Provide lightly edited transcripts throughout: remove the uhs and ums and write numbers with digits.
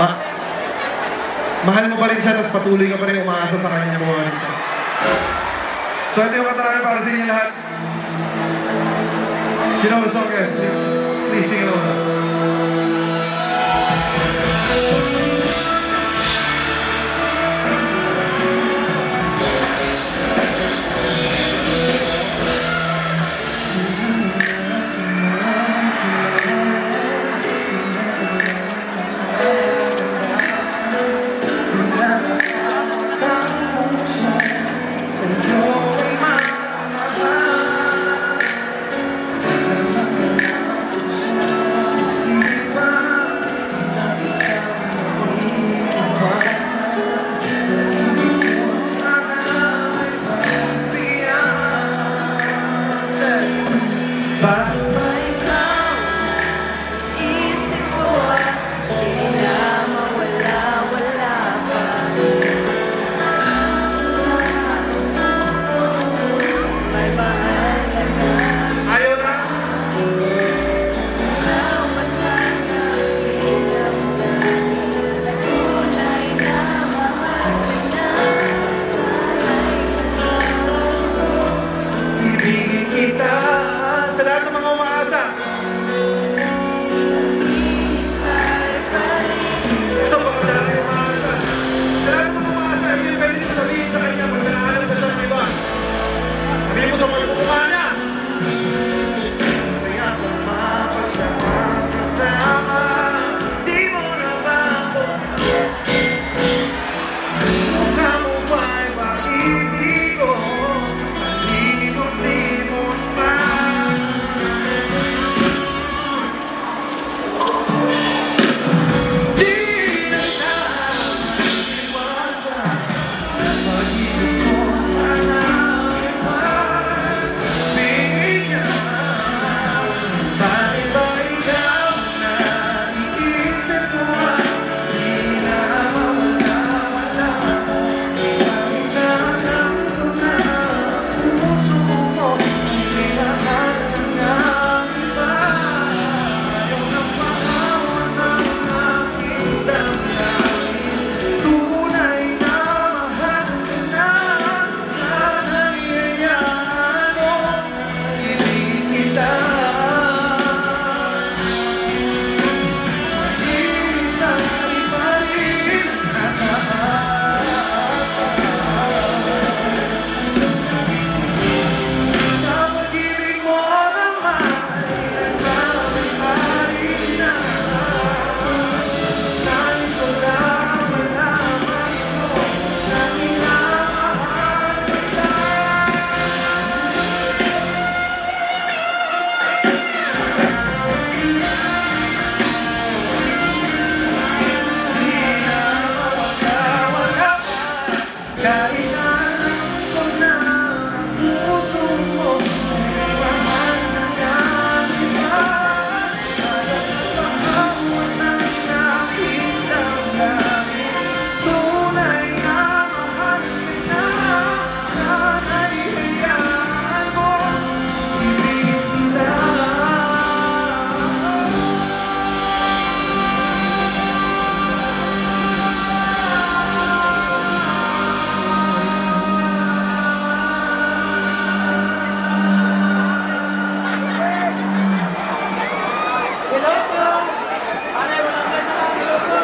Ma mahal mo pa rin siya, tapos patuloy ka pa rin umaasa sa kanya mo rin siya. So ito yung kanta namin para sa inyo lahat. You know the song, guys? Please sing it along.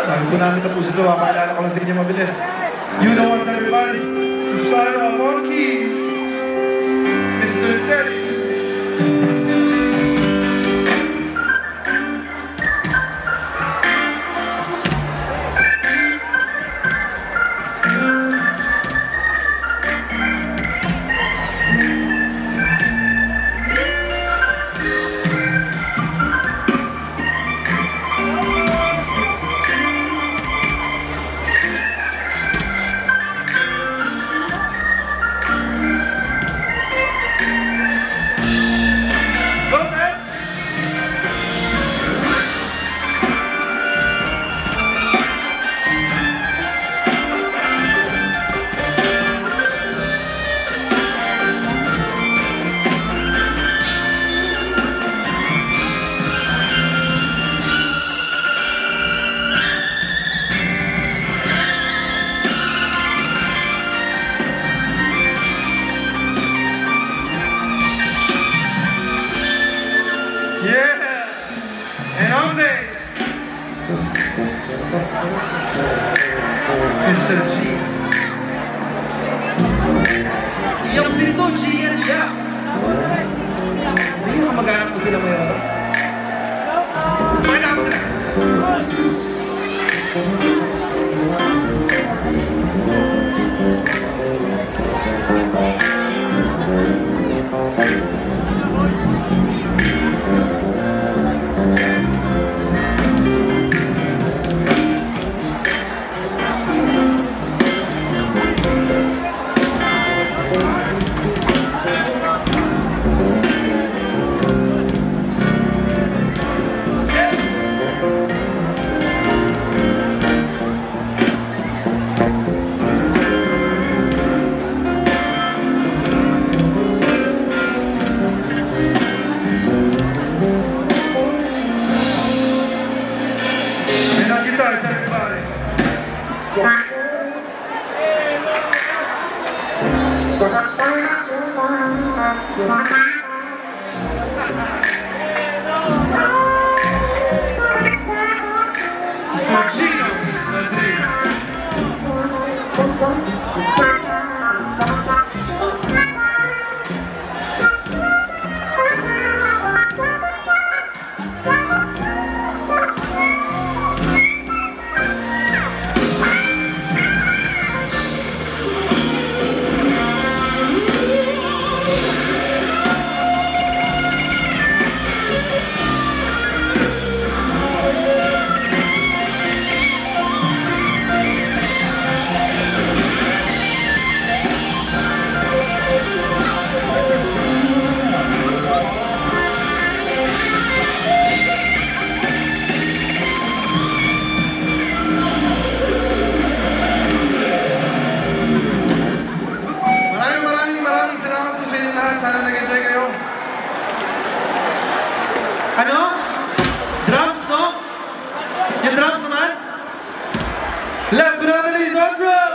Sabi ko namin tapos ito, mapakilala ko lang sa inyo mabilis. You know what's everybody? The Fire of Monkeys, Mr. Terry. Mr. G. Iyak dito, G yan, iyak. Hindi ka mag-anak po sila ngayon. Pakita ko sila. And on guitars, everybody. Gino Rodriguez. Maraming salamat po sa inyo lahat. Sana nag-enjoy kayo. Ano? Drums, no? Yung drums naman? Left to the other is on drum!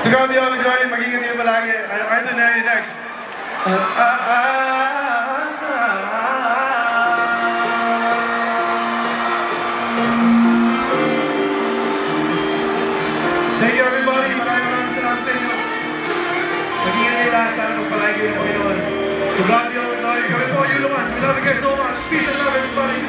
Ikaw di ako nag-join, mag-ingat kayo palagi. Ito na yung next. Thank you everybody. Maraming salamat sa inyo. Mag-ingat kayo lahat. Sana magpalagi kayo ng Panginoon. To God be all the glory. Kami po, you the ones. We love you guys so much. Peace and love, everybody.